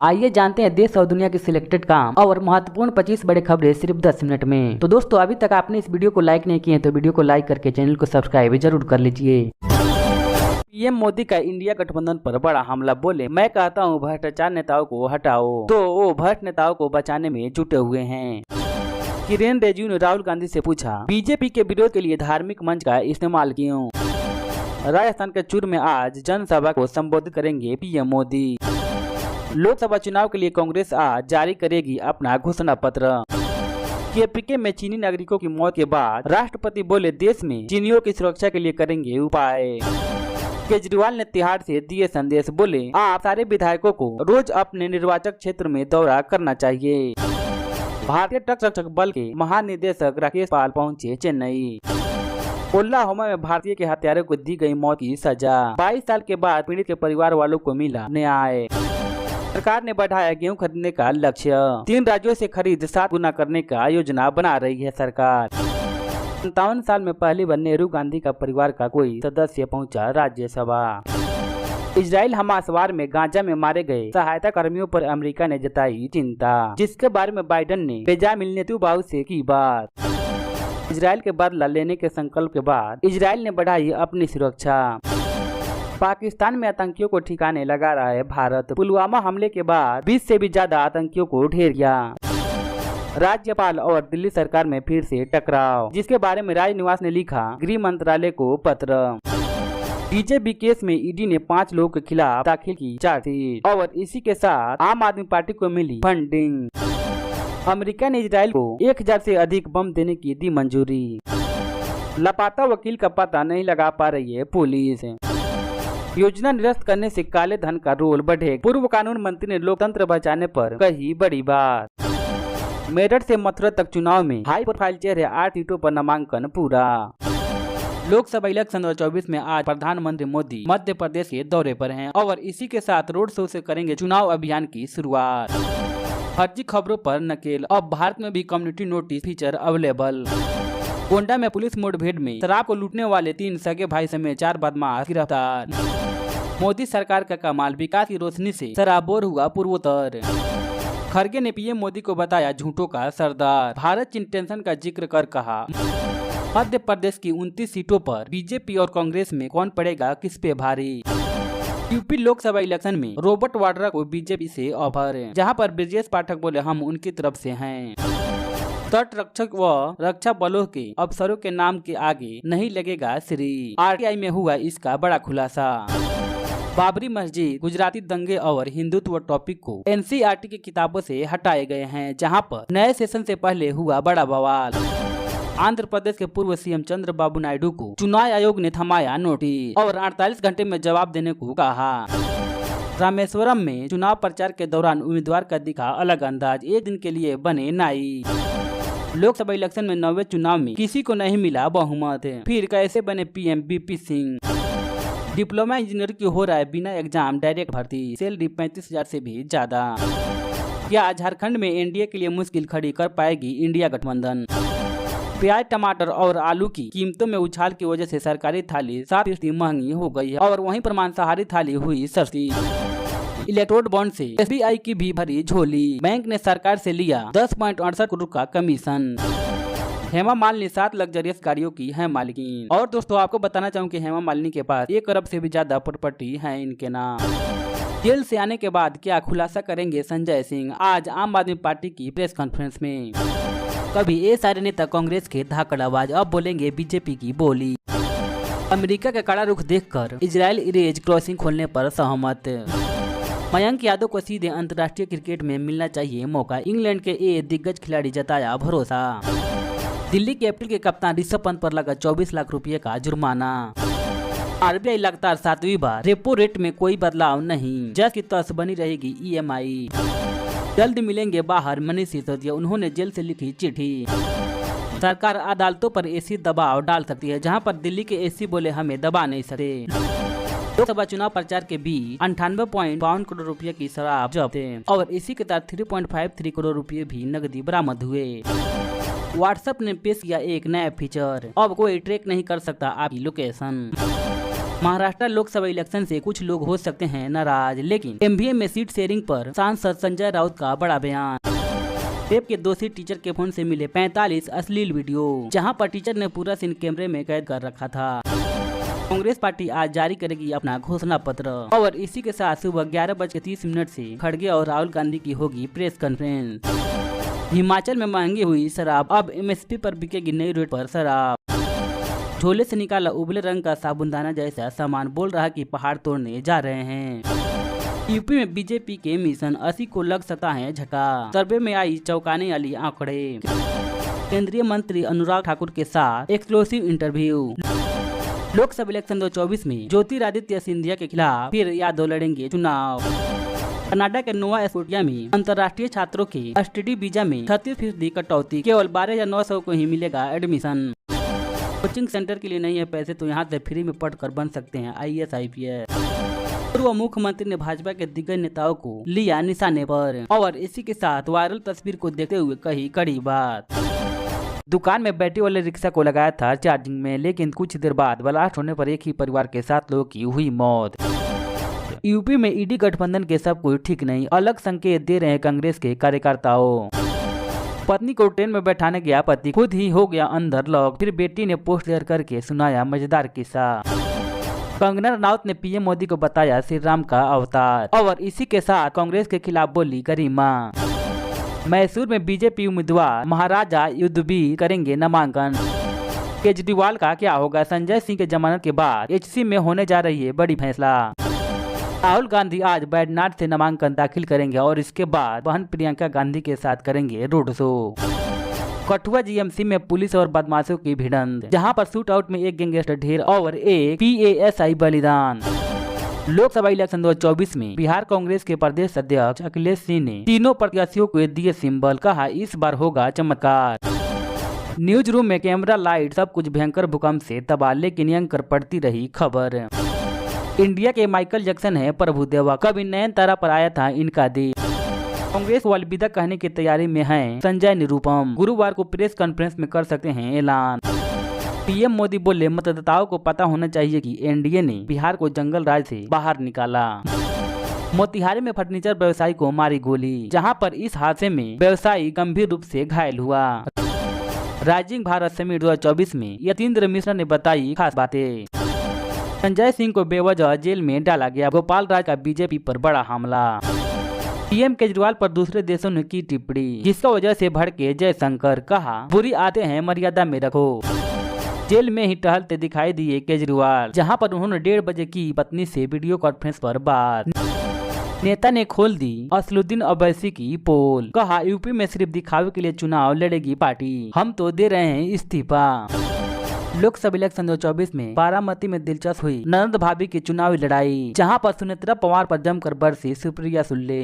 आइए जानते हैं देश और दुनिया की सिलेक्टेड काम और महत्वपूर्ण 25 बड़े खबरें सिर्फ 10 मिनट में। तो दोस्तों अभी तक आपने इस वीडियो को लाइक नहीं किए तो वीडियो को लाइक करके चैनल को सब्सक्राइब जरूर कर लीजिए। पीएम मोदी का इंडिया गठबंधन पर बड़ा हमला, बोले मैं कहता हूं भ्रष्टाचार नेताओं को हटाओ, तो वो भ्रष्ट नेताओं को बचाने में जुटे हुए हैं। किरेन रिजिजू ने राहुल गांधी से पूछा, बीजेपी के विरोध के लिए धार्मिक मंच का इस्तेमाल क्यों। राजस्थान के चूरू में आज जनसभा को संबोधित करेंगे पीएम मोदी। लोकसभा चुनाव के लिए कांग्रेस आज जारी करेगी अपना घोषणा पत्र। केपीके में चीनी नागरिकों की मौत के बाद राष्ट्रपति बोले देश में चीनियों की सुरक्षा के लिए करेंगे उपाय। केजरीवाल ने तिहाड़ से दिए संदेश, बोले आप सारे विधायकों को रोज अपने निर्वाचक क्षेत्र में दौरा करना चाहिए। भारतीय तट रक्षक बल के महानिदेशक राकेश पाल पहुंचे चेन्नई। ओक्लाहोमा में भारतीय के हत्यारों को दी गई मौत की सजा। 22 साल के बाद पीड़ित के परिवार वालों को मिला न्याय। सरकार ने बढ़ाया गेहूं खरीदने का लक्ष्य। 3 राज्यों से खरीद 7 गुना करने का योजना बना रही है सरकार। 57 साल में पहली बार नेहरू गांधी का परिवार का कोई सदस्य पहुंचा राज्यसभा। इजराइल हमास वार में गाजा में मारे गए सहायता कर्मियों पर अमेरिका ने जताई चिंता, जिसके बारे में बाइडेन ने बेंजामिन नेतन्याहू से की बात। इजराइल के बदला लेने के संकल्प के बाद इजराइल ने बढ़ाई अपनी सुरक्षा। पाकिस्तान में आतंकियों को ठिकाने लगा रहा है भारत। पुलवामा हमले के बाद 20 से भी ज्यादा आतंकियों को ढेर किया। राज्यपाल और दिल्ली सरकार में फिर से टकराव, जिसके बारे में राजनिवास ने लिखा गृह मंत्रालय को पत्र। बीजेपी केस में ईडी ने 5 लोगों के खिलाफ दाखिल की चार्जशीट और इसी के साथ आम आदमी पार्टी को मिली फंडिंग। अमेरिका ने इजराइल को 1000 से अधिक बम देने की दी मंजूरी। लापता वकील का पता नहीं लगा पा रही है पुलिस। योजना निरस्त करने से काले धन का रोल बढ़े, पूर्व कानून मंत्री ने लोकतंत्र बचाने पर कही बड़ी बात। मेरठ से मथुरा तक चुनाव में हाई प्रोफाइल चेहरे 8 सीटों पर नामांकन पूरा। लोकसभा इलेक्शन 2024 में आज प्रधानमंत्री मोदी मध्य प्रदेश के दौरे पर हैं और इसी के साथ रोड शो से करेंगे चुनाव अभियान की शुरुआत। फर्जी खबरों पर नकेल, अब भारत में भी community notice feature available. Gonda में पुलिस मुठभेड़ में शराब को लूटने वाले 3 सगे भाई समेत 4 बदमाश गिरफ्तार। मोदी सरकार का कमाल, विकास की रोशनी से सराबोर हुआ पूर्वोत्तर। खड़गे ने पीएम मोदी को बताया झूठों का सरदार। भारत चीन टेंशन का जिक्र कर कहा मध्य प्रदेश की 29 सीटों पर बीजेपी और कांग्रेस में कौन पड़ेगा किस पे भारी। यूपी लोकसभा इलेक्शन में रॉबर्ट वाड्रा को बीजेपी से ऑफर, जहां पर ब्रजेश पाठक बोले हम उनकी तरफ से हैं। तट रक्षक व रक्षा बलों के अफसरों के नाम के आगे नहीं लगेगा श्री। आरटीआई में हुआ इसका बड़ा खुलासा। बाबरी मस्जिद, गुजराती दंगे और हिंदुत्व टॉपिक को एनसीईआरटी की किताबों से हटाए गए हैं, जहां पर नए सेशन से पहले हुआ बड़ा बवाल। आंध्र प्रदेश के पूर्व सीएम चंद्रबाबू नायडू को चुनाव आयोग ने थमाया नोटिस और 48 घंटे में जवाब देने को कहा। रामेश्वरम में चुनाव प्रचार के दौरान उम्मीदवार का दिखा अलग अंदाज, एक दिन के लिए बने नाई। लोकसभा इलेक्शन में 9वें चुनाव में किसी को नहीं मिला बहुमत, फिर कैसे बने PM BP Singh. Diploma engineer की हो रहा है बिना एग्जाम डायरेक्ट भर्ती, सैलरी 35,000 से भी ज्यादा। क्या झारखंड में एनडीए के लिए मुश्किल खड़ी कर पाएगी इंडिया गठबंधन। प्याज, टमाटर और आलू की कीमतों में उछाल की वजह से सरकारी थाली 7% महंगी हो गई है और वहीं पर मांसाहारी थाली हुई सस्ती। इलेक्ट्रोड बॉन्ड से एसबीआई की भी भरी झोली, बैंक ने सरकार से लिया 10.68 करोड़ का कमीशन। हेमा मालिनी 7 लग्जरियस गाड़ियों की है मालिकीन। और दोस्तों आपको बताना चाहूँ कि हेमा मालिनी के पास 1 अरब से भी ज्यादा प्रॉपर्टी है इनके नाम। जेल से आने के बाद क्या खुलासा करेंगे संजय सिंह, आज आम आदमी पार्टी की प्रेस कॉन्फ्रेंस में। कभी ये सारे नेता कांग्रेस के धाकड़बाज, अब बोलेंगे बीजेपी की बोली। अमेरिका का कड़ा रुख देखकर इजराइल इरेज क्रॉसिंग खोलने पर सहमत। मयंक यादव को सीधे अंतर्राष्ट्रीय क्रिकेट में मिलना चाहिए मौका, इंग्लैंड के दिग्गज खिलाड़ी जताया भरोसा। दिल्ली कैपिटल के कप्तान ऋषभ पंत पर लगा 24 लाख रुपए का जुर्माना। आरबीआई लगातार 7वीं बार रेपो रेट में कोई बदलाव नहीं, जज की तर्ज बनी रहेगी ईएमआई। जल्द मिलेंगे बाहर मनीष सिसोदिया, उन्होंने जेल से लिखी चिट्ठी। सरकार अदालतों पर ऐसी दबाव डाल सकती है, जहां पर दिल्ली के एससी बोले हमें दबा नहीं सकते। लोकसभा चुनाव प्रचार के बीच 98.52 करोड़ रुपए की शराब जब्त और इसी के साथ 3.53 करोड़ रुपए भी नकदी बरामद हुए। व्हाट्सएप ने पेश किया एक नया फीचर, अब कोई ट्रैक नहीं कर सकता आपकी लोकेशन। महाराष्ट्र लोकसभा इलेक्शन से कुछ लोग हो सकते हैं नाराज, लेकिन एमबीए में सीट शेयरिंग पर सांसद संजय राउत का बड़ा बयान। रेप के दोषी टीचर के फोन से मिले 45 अश्लील वीडियो, जहां पर टीचर ने पूरा सीन कैमरे में कैद कर रखा था। कांग्रेस पार्टी आज जारी करेगी अपना घोषणा पत्र और इसी के साथ सुबह 11:30 से खड़गे और राहुल गांधी की होगी प्रेस कॉन्फ्रेंस। हिमाचल में महंगी हुई शराब, अब एमएसपी पर बिकेगी नई रेट पर शराब। झोले से निकाला उबले रंग का साबुनदाना जैसा सामान, बोल रहा कि पहाड़ तोड़ने जा रहे हैं। यूपी में बीजेपी के मिशन 80 को लग सकता है झटका, सर्वे में आई चौंकाने वाली आंकड़े। केंद्रीय मंत्री अनुराग ठाकुर के साथ एक्सक्लूसिव इंटरव्यू। लोकसभा इलेक्शन 2024 में ज्योतिरादित्य सिंधिया के खिलाफ फिर यादव लड़ेंगे चुनाव। कनाडा के नोवा स्कोटिया में अंतर्राष्ट्रीय छात्रों के एसटीडी वीजा में 36% कटौती, केवल 12,900 को ही मिलेगा एडमिशन। कोचिंग सेंटर के लिए नहीं है पैसे तो यहाँ से फ्री में पढ़कर बन सकते हैं IAS IPS। पूर्व मुख्यमंत्री ने भाजपा के दिग्गज नेताओं को लिया निशाने पर और इसी के साथ वायरल तस्वीर को देखते हुए कही कड़ी बात। दुकान में बैटरी वाले रिक्शा को लगाया था चार्जिंग में, लेकिन कुछ देर बाद ब्लास्ट होने पर एक ही परिवार के 7 लोगों की हुई मौत। यूपी में ईडी गठबंधन के सब कुछ ठीक नहीं, अलग संकेत दे रहे हैं कांग्रेस के कार्यकर्ताओं। पत्नी को ट्रेन में बैठाने गया पति, खुद ही हो गया अंदर लॉक, फिर बेटी ने पोस्ट शेयर करके सुनाया मजेदार किस्सा। कंगना रनौत ने पीएम मोदी को बताया श्री राम का अवतार और इसी के साथ कांग्रेस के खिलाफ बोली गरिमा। मैसूर में बीजेपी उम्मीदवार महाराजा युद्धवीर करेंगे नामांकन। केजरीवाल का क्या होगा, संजय सिंह के जमानत के बाद HC में होने जा रही है बड़ी फैसला। राहुल गांधी आज बैजनाथ से नामांकन दाखिल करेंगे और इसके बाद बहन प्रियंका गांधी के साथ करेंगे रोड शो। कठुआ GMC में पुलिस और बदमाशों की भिड़ंत, जहां पर शूट आउट में एक गैंगस्टर ढेर और एक PASI बलिदान। लोकसभा इलेक्शन 2024 में बिहार कांग्रेस के प्रदेश अध्यक्ष अखिलेश सिंह ने तीनों प्रत्याशियों को दिए सिंबल, कहा इस बार होगा चमत्कार। न्यूज रूम में कैमरा लाइट सब कुछ भयंकर भूकंप से तबाह, लेकिन एंकर पड़ती रही खबर। इंडिया के माइकल जैक्सन है प्रभु देवा, कभी नयनतारा पर आया था इनका देश। कांग्रेस को अलविदा कहने की तैयारी में है संजय निरुपम, गुरुवार को प्रेस कॉन्फ्रेंस में कर सकते हैं ऐलान। पीएम मोदी बोले मतदाताओं को पता होना चाहिए कि एनडीए ने बिहार को जंगल राज से बाहर निकाला। मोतिहारी में फर्नीचर व्यवसायी को मारी गोली, जहां पर इस हादसे में व्यवसायी गंभीर रूप से घायल हुआ। राइजिंग भारत समिट 2024 में यतीन्द्र मिश्रा ने बताई खास बातें। संजय सिंह को बेवजह जेल में डाला गया, गोपाल राज का बीजेपी पर बड़ा हमला। पीएम केजरीवाल पर दूसरे देशों ने की टिप्पणी, जिसका वजह से भड़के जयशंकर, कहा बुरी आदतें हैं मर्यादा में रखो। जेल में ही टहलते दिखाई दिए केजरीवाल, जहां पर उन्होंने 1:30 बजे की पत्नी से वीडियो कॉन्फ्रेंस पर बात। नेता ने खोल दी असलुद्दीन अवैसी की पोल, कहा यूपी में सिर्फ दिखावे के लिए चुनाव लड़ेगी पार्टी, हम तो दे रहे हैं इस्तीफा। लोकसभा इलेक्शन 2024 में बारामती में दिलचस्प हुई ननद भाभी की चुनावी लड़ाई, जहां पर सुनेत्रा पवार पर जमकर बरसी सुप्रिया सुले।